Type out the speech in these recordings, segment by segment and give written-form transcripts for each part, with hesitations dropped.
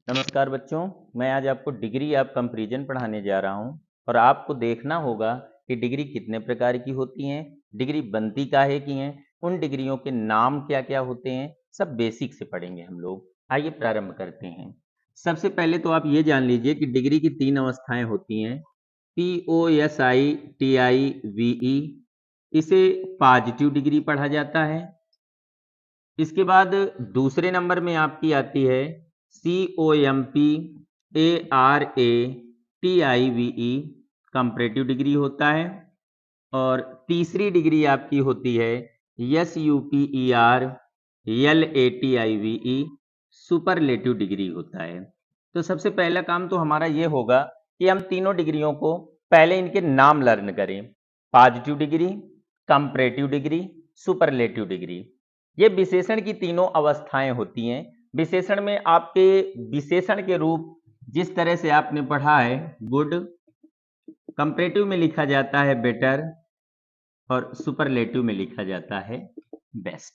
नमस्कार बच्चों, मैं आज आपको डिग्री ऑफ कंपैरिजन पढ़ाने जा रहा हूं और आपको देखना होगा कि डिग्री कितने प्रकार की होती हैं, डिग्री बनती काहे की हैं, उन डिग्रियों के नाम क्या-क्या होते हैं, सब बेसिक से पढ़ेंगे हम लोग। आइए प्रारंभ करते हैं। सबसे पहले तो आप ये जान लीजिए कि डिग्री की 3 अवस्थाएं होती हैं, POSI, TI, VE। इसे पॉजिटिव डिग्री पढ़ा जाता है। इसके बाद दूसरे नंबर में आपकी आती है COMPARATIVE, कंपैरेटिव डिग्री होता है। और तीसरी डिग्री आपकी होती है SUPERLATIVE, सुपरलेटिव डिग्री होता है। तो सबसे पहला काम तो हमारा ये होगा कि हम तीनों डिग्रियों को पहले इनके नाम लर्न करें। Positive degree, comparative degree, superlative degree. ये विशेषण की तीनों अवस्थाएं होती हैं। विशेषण में आपके विशेषण के रूप जिस तरह से आपने पढ़ा है गुड, कंपैरेटिव में लिखा जाता है बेटर और सुपरलेटिव में लिखा जाता है बेस्ट।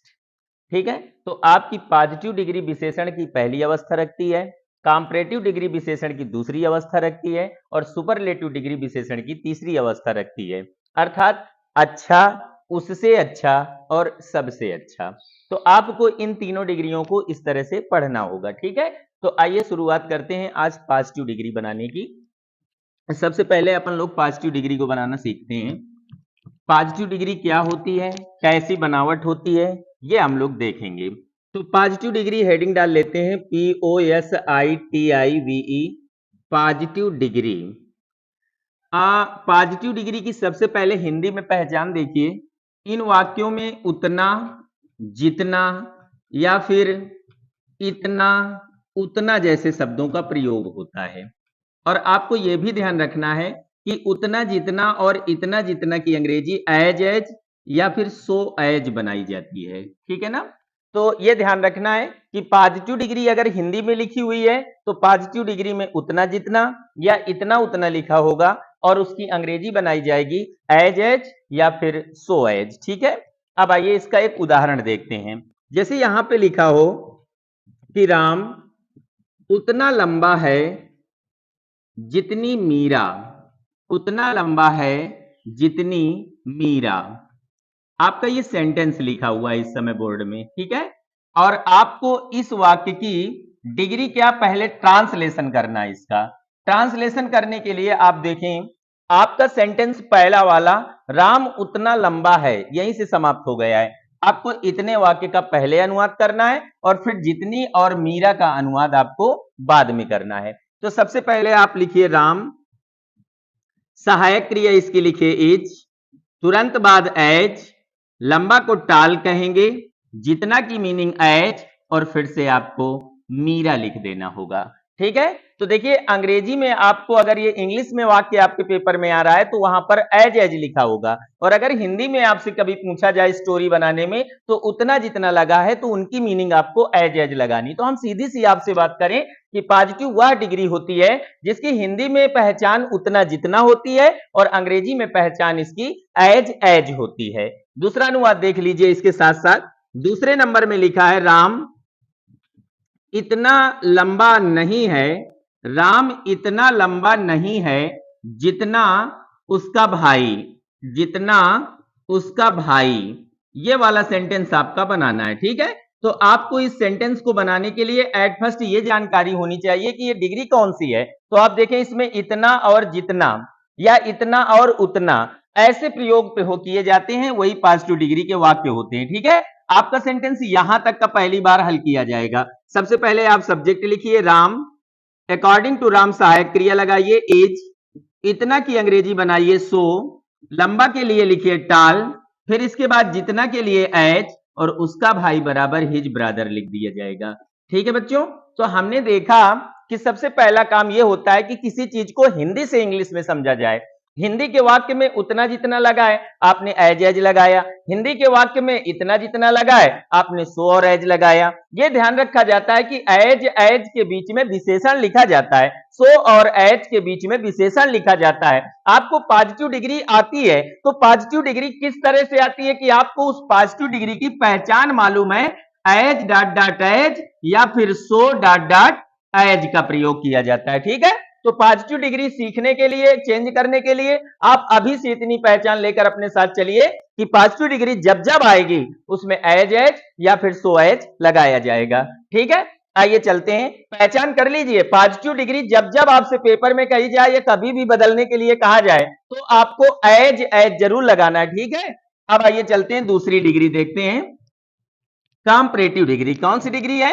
ठीक है, तो आपकी पॉजिटिव डिग्री विशेषण की पहली अवस्था रखती है, कंपैरेटिव डिग्री विशेषण की दूसरी अवस्था रखती है और सुपरलेटिव डिग्री विशेषण की तीसरी अवस्था रखती है। अर्थात अच्छा, उससे अच्छा और सबसे अच्छा। तो आपको इन तीनों डिग्रियों को इस तरह से पढ़ना होगा। ठीक है, तो आइए शुरुआत करते हैं आज पॉजिटिव डिग्री बनाने की। सबसे पहले अपन लोग पॉजिटिव डिग्री को बनाना सीखते हैं। पॉजिटिव डिग्री क्या होती है, कैसी बनावट होती है, ये हम लोग देखेंगे। तो पॉजिटिव डिग्री हेडिंग डाल लेते हैं POSITIVE, positive degree. Positive degree की सबसे पहले हिंदी में पहचान देखिए। इन वाक्यों में उतना, जितना या फिर इतना, उतना जैसे शब्दों का प्रयोग होता है। और आपको यह भी ध्यान रखना है कि उतना जितना और इतना जितना की अंग्रेजी एज या फिर सो एज बनाई जाती है। ठीक है ना, तो यह ध्यान रखना है कि पॉजिटिव डिग्री अगर हिंदी में लिखी हुई है तो पॉजिटिव डिग्री में उतना जितना या इतना उतना लिखा होगा और उसकी अंग्रेजी बनाई जाएगी एज या फिर सो एज। ठीक है, अब आइए इसका एक उदाहरण देखते हैं। जैसे यहां पे लिखा हो कि राम उतना लंबा है जितनी मीरा, उतना लंबा है जितनी मीरा। आपका ये सेंटेंस लिखा हुआ है इस समय बोर्ड में। ठीक है, और आपको इस वाक्य की डिग्री क्या पहले ट्रांसलेशन करना है। इसका ट्रांसलेशन करने के लिए आप देखें, आपका सेंटेंस पहला वाला राम उतना लंबा है यहीं से समाप्त हो गया है। आपको इतने वाक्य का पहले अनुवाद करना है और फिर जितनी और मीरा का अनुवाद आपको बाद में करना है। तो सबसे पहले आप लिखिए राम, सहायक क्रिया इसकी लिखिए इज, तुरंत बाद एज, लंबा को टाल कहेंगे, जितना की मीनिंग एज और फिर से आपको मीरा लिख देना होगा। ठीक है, तो देखिए अंग्रेजी में आपको अगर ये इंग्लिश में वाक्य आपके पेपर में आ रहा है तो वहां पर एज लिखा होगा, और अगर हिंदी में आपसे कभी पूछा जाए स्टोरी बनाने में तो उतना जितना लगा है तो उनकी मीनिंग आपको एज लगानी। तो हम सीधी सी आपसे बात करें कि पॉजिटिव वह डिग्री होती है जिसकी हिंदी में पहचान उतना जितना होती है और अंग्रेजी में पहचान इसकी एज होती है। दूसरा अनुवाद देख लीजिए इसके साथ साथ। दूसरे नंबर में लिखा है राम इतना लंबा नहीं है, राम इतना लंबा नहीं है जितना उसका भाई, जितना उसका भाई। ये वाला सेंटेंस आपका बनाना है। ठीक है, तो आपको इस सेंटेंस को बनाने के लिए एट फर्स्ट ये जानकारी होनी चाहिए कि ये डिग्री कौन सी है। तो आप देखें इसमें इतना और जितना या इतना और उतना ऐसे प्रयोग पे हो किए जाते हैं, वही पॉजिटिव डिग्री के वाक्य होते हैं। ठीक है, आपका सेंटेंस यहां तक का पहली बार हल किया जाएगा। सबसे पहले आप सब्जेक्ट लिखिए राम, अकॉर्डिंग टू राम सहायक क्रिया लगाइए इज, इतना की अंग्रेजी बनाइए सो, लंबा के लिए लिखिए टाल, फिर इसके बाद जितना के लिए एज और उसका भाई बराबर हिज ब्रदर लिख दिया जाएगा। ठीक है बच्चों, तो हमने देखा कि सबसे पहला काम यह होता है कि किसी चीज को हिंदी से इंग्लिश में समझा जाए। हिंदी के वाक्य में उतना जितना लगा है आपने एज लगाया, हिंदी के वाक्य में इतना जितना लगा है आपने सो और एज लगाया। यह ध्यान रखा जाता है कि एज के बीच में विशेषण लिखा जाता है, सो और एज के बीच में विशेषण लिखा जाता है। आपको पॉजिटिव डिग्री आती है तो पॉजिटिव डिग्री किस तरह से आती है कि आपको उस पॉजिटिव डिग्री की पहचान मालूम है, एज डॉट डॉट एज या फिर सो डॉट डॉट एज का प्रयोग किया जाता है। ठीक है, तो पॉजिटिव डिग्री सीखने के लिए, चेंज करने के लिए आप अभी से इतनी पहचान लेकर अपने साथ चलिए कि पॉजिटिव डिग्री जब जब आएगी उसमें एज या फिर सो एज लगाया जाएगा। ठीक है, आइए चलते हैं, पहचान कर लीजिए। पॉजिटिव डिग्री जब जब आपसे पेपर में कही जाए या कभी भी बदलने के लिए कहा जाए तो आपको एज जरूर लगाना है। ठीक है, अब आइए चलते हैं, दूसरी डिग्री देखते हैं, कॉम्परेटिव डिग्री। कौन सी डिग्री है?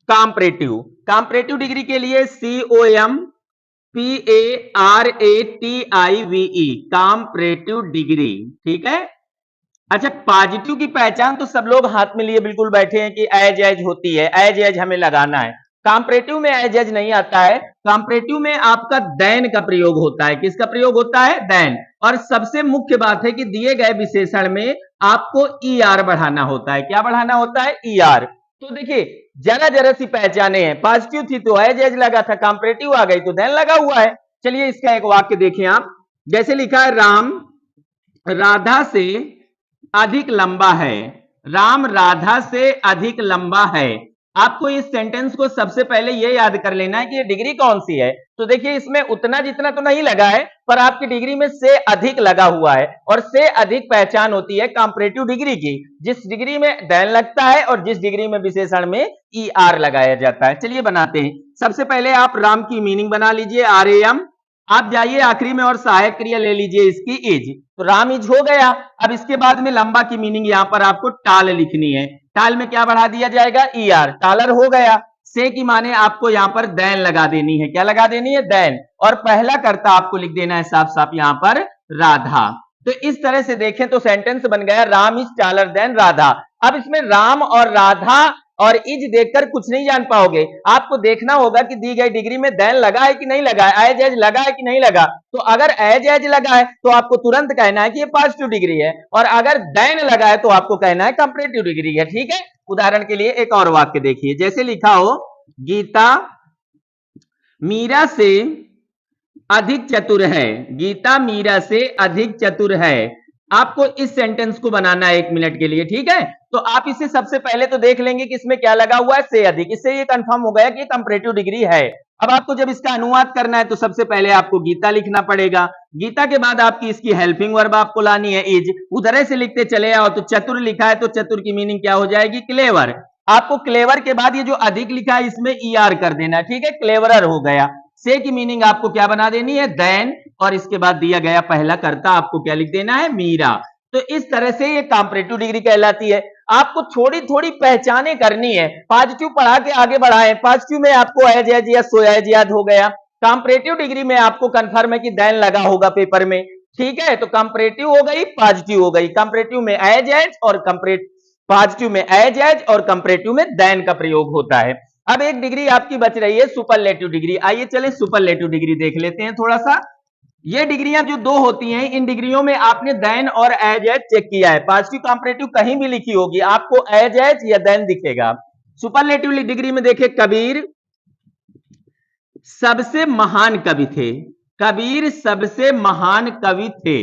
कॉम्परेटिव। कॉम्परेटिव डिग्री के लिए COMPARATIVE, कॉम्परेटिव डिग्री। ठीक है, अच्छा, पॉजिटिव की पहचान तो सब लोग हाथ में लिए बिल्कुल बैठे हैं कि एज होती है, एज हमें लगाना है। कॉम्परेटिव में एज नहीं आता है, कॉम्परेटिव में आपका देन का प्रयोग होता है। किसका प्रयोग होता है? देन। और सबसे मुख्य बात है कि दिए गए विशेषण में आपको ER बढ़ाना होता है। क्या बढ़ाना होता है? ER। तो देखिए, जरा जरा सी पहचाने हैं, पॉजिटिव थी तो एज लगा था, कॉम्परेटिव आ गई तो देन लगा हुआ है। चलिए इसका एक वाक्य देखें आप, जैसे लिखा है, राम राधा से अधिक लंबा है। राम राधा से अधिक लंबा है। आपको इस सेंटेंस को सबसे पहले यह याद कर लेना है कि ये डिग्री कौन सी है। तो देखिए, इसमें उतना जितना तो नहीं लगा है, पर आपकी डिग्री में से अधिक लगा हुआ है, और से अधिक पहचान होती है कॉम्परेटिव डिग्री की, जिस डिग्री में देन लगता है और जिस डिग्री में विशेषण में ER लगाया जाता है। चलिए बनाते हैं। सबसे पहले आप राम की मीनिंग बना लीजिए, RAM। आप जाइए आखिरी में और सहायक क्रिया ले लीजिए इसकी, इज। तो राम इज हो गया। अब इसके बाद में लंबा की मीनिंग यहां पर आपको टाल लिखनी है। टाल में क्या बढ़ा दिया जाएगा? ER। टालर हो गया। से की माने आपको यहां पर देन लगा देनी है। क्या लगा देनी है? देन। और पहला कर्ता आपको लिख देना है साफ साफ यहां पर, राधा। तो इस तरह से देखें तो सेंटेंस बन गया, Ram is taller than Radha. अब इसमें राम और राधा और इज देखकर कुछ नहीं जान पाओगे, आपको देखना होगा कि दी गई डिग्री में देन लगा है कि नहीं लगा है, एज लगा है कि नहीं लगा। तो अगर एज लगा है तो आपको तुरंत कहना है कि ये पॉजिटिव डिग्री है, और अगर देन लगा है तो आपको कहना है कंपैरेटिव डिग्री है। ठीक है, उदाहरण के लिए एक और वाक्य देखिए, जैसे लिखा हो, गीता मीरा से अधिक चतुर है। गीता मीरा से अधिक चतुर है। आपको इस सेंटेंस को बनाना है 1 मिनट के लिए। ठीक है, तो आप इसे सबसे पहले तो देख लेंगे कि इसमें क्या लगा हुआ है, से अधिक। इससे ये कंफर्म हो गया कि कंपैरेटिव डिग्री है। अब आपको जब इसका अनुवाद करना है तो सबसे पहले आपको गीता लिखना पड़ेगा। गीता के बाद आपकी इसकी हेल्पिंग वर्ब आपको लानी है, इज। उधर से लिखते चले आओ, तो चतुर लिखा है तो चतुर की मीनिंग क्या हो जाएगी? क्लेवर। आपको क्लेवर के बाद ये जो अधिक लिखा है इसमें ER कर देना। ठीक है, क्लेवरर हो गया। से की मीनिंग आपको क्या बना देनी है? देन। और इसके बाद दिया गया पहला कर्ता आपको क्या लिख देना है? मीरा। तो इस तरह से ये कंपैरेटिव डिग्री कहलाती है। आपको थोड़ी थोड़ी पहचाने करनी है। पॉजिटिव पढ़ा के आगे बढ़ाएं। पॉजिटिव में आपको एज या सो एज याद हो गया। कंपैरेटिव डिग्री में आपको कंफर्म है कि देन लगा होगा पेपर में। ठीक है, तो कंपैरेटिव हो गई, पॉजिटिव हो गई। कंपैरेटिव में एज और पॉजिटिव में एज और कंपैरेटिव में देन का प्रयोग होता है। अब एक डिग्री आपकी बच रही है, सुपरलेटिव डिग्री। आइए चले सुपरलेटिव डिग्री देख लेते हैं थोड़ा सा। ये डिग्रियां जो 2 होती हैं, इन डिग्रियों में आपने देन और एज चेक किया है। पॉजिटिव कंपैरेटिव कहीं भी लिखी होगी, आपको एज या देन दिखेगा। सुपरलेटिव डिग्री में देखें, कबीर सबसे महान कवि थे। कबीर सबसे महान कवि थे,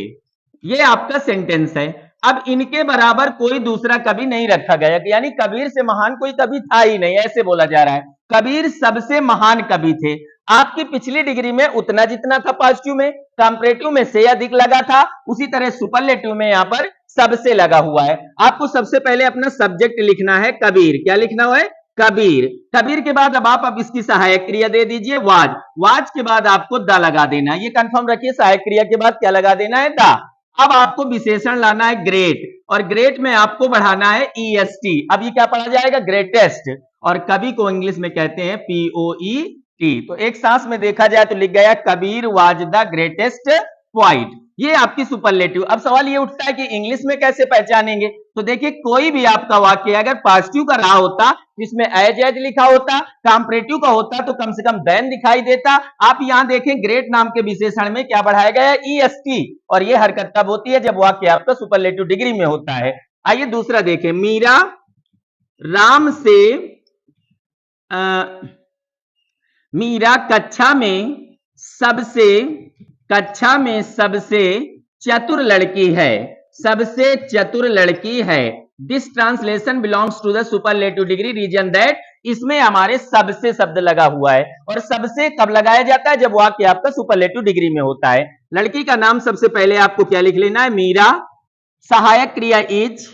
ये आपका सेंटेंस है। अब इनके बराबर कोई दूसरा कवि नहीं रखा गया, यानी कबीर से महान कोई कवि था ही नहीं, ऐसे बोला जा रहा है। कबीर सबसे महान कवि थे। आपकी पिछली डिग्री में उतना जितना था पॉजिटिव में, कंपैरेटिव में से अधिक लगा था, उसी तरह सुपरलेटिव में यहां पर सबसे लगा हुआ है। आपको सबसे पहले अपना सब्जेक्ट लिखना है कबीर। क्या लिखना है? कबीर। कबीर के बाद अब इसकी सहायक क्रिया दे दीजिए, वाज। वाज के बाद आपको द लगा देना है। ये कंफर्म रखिए, सहायक क्रिया के बाद क्या लगा देना है? द। अब आपको विशेषण लाना है ग्रेट, और ग्रेट में आपको बढ़ाना है EST। अब ये क्या पढ़ा जाएगा? ग्रेटेस्ट। और कवि को इंग्लिश में कहते हैं POET। तो एक सांस में देखा जाए तो लिख गया, Kabir was the greatest poet. ये आपकी सुपरलेटिव। अब सवाल ये उठता है कि इंग्लिश में कैसे पहचानेंगे? तो देखिए, कोई भी आपका वाक्य अगर पॉजिटिव का रहा होता, इसमें एज लिखा होता, कंपैरेटिव का होता तो कम से कम देन दिखाई देता। आप यहां देखें, ग्रेट नाम के विशेषण में क्या बढ़ाया गया है? EST। और ये हरकत तब होती है जब वाक्य आपका सुपरलेटिव डिग्री में होता है। आइए दूसरा देखें, मीरा राम से मीरा कक्षा में सबसे चतुर लड़की है। सबसे चतुर लड़की है। This translation belongs to the superlative degree reason that इसमें हमारे सबसे शब्द लगा हुआ है, और सबसे कब लगाया जाता है, जब वाक्य आपका सुपरलेटिव डिग्री में होता है। लड़की का नाम सबसे पहले आपको क्या लिख लेना है, मीरा, सहायक क्रिया इज,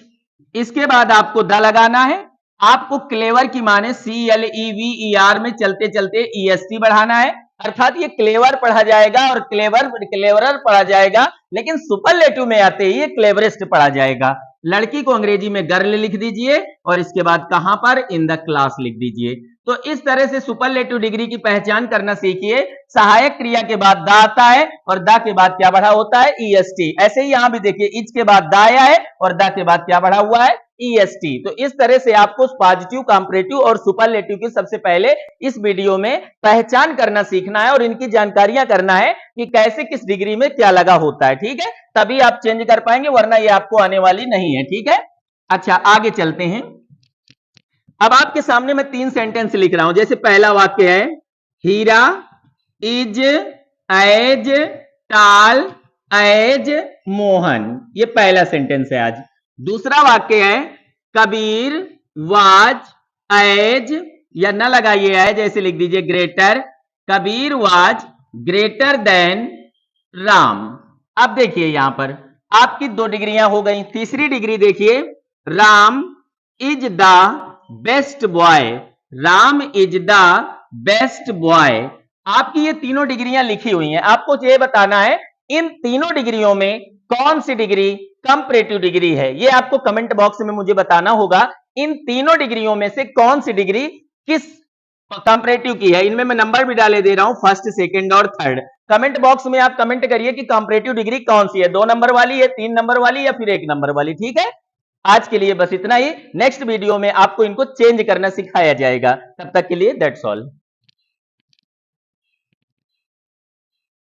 इसके बाद आपको द लगाना है, आपको क्लेवर की माने CLEVER में चलते चलते EST बढ़ाना है, अर्थात ये क्लेवर पढ़ा जाएगा और क्लेवरर पढ़ा जाएगा, लेकिन सुपरलेटिव में आते ही ये क्लेवरेस्ट पढ़ा जाएगा। लड़की को अंग्रेजी में गर्ल लिख दीजिए और इसके बाद कहां पर, इन द क्लास लिख दीजिए। तो इस तरह से सुपरलेटिव डिग्री की पहचान करना सीखिए। सहायक क्रिया के बाद द आता है और द के बाद क्या बढ़ा होता है, EST। ऐसे ही यहां भी देखिए, इज के बाद द आया है और द के बाद क्या बढ़ा हुआ है, EST। तो इस तरह से आपको पॉजिटिव, कंपैरेटिव और सुपरलेटिव की सबसे पहले इस वीडियो में पहचान करना सीखना है और इनकी जानकारियां करना है कि कैसे किस डिग्री में क्या लगा होता है, ठीक है। तभी आप चेंज कर पाएंगे, वरना ये आपको आने वाली नहीं है, ठीक है। अच्छा, आगे चलते हैं। अब आपके सामने मैं 3 सेंटेंस लिख रहा हूं। जैसे पहला वाक्य है, हीरा इज एज टाल एज मोहन, ये पहला सेंटेंस है आज। दूसरा वाक्य है, कबीर वाज एज, या न लगाइए एज, ऐसे लिख दीजिए greater, Kabir was greater than Ram. अब देखिए यहां पर आपकी 2 डिग्रियां हो गई। तीसरी डिग्री देखिए, Ram is the best boy, Ram is the best boy. आपकी ये तीनों डिग्रियां लिखी हुई हैं। आपको ये बताना है इन तीनों डिग्रियों में कौन सी डिग्री कंपैरेटिव डिग्री है। ये आपको कमेंट बॉक्स में मुझे बताना होगा, इन तीनों डिग्रियों में से कौन सी डिग्री किस कंपैरेटिव की है। इनमें मैं नंबर भी डाले दे रहा हूं, फर्स्ट, सेकंड और थर्ड। कमेंट बॉक्स में आप कमेंट करिए कि कंपैरेटिव डिग्री कौन सी है, 2 नंबर वाली है, 3 नंबर वाली या फिर 1 नंबर वाली, ठीक है। आज के लिए बस इतना ही। नेक्स्ट वीडियो में आपको इनको चेंज करना सिखाया जाएगा। तब तक के लिए दैट्स ऑल।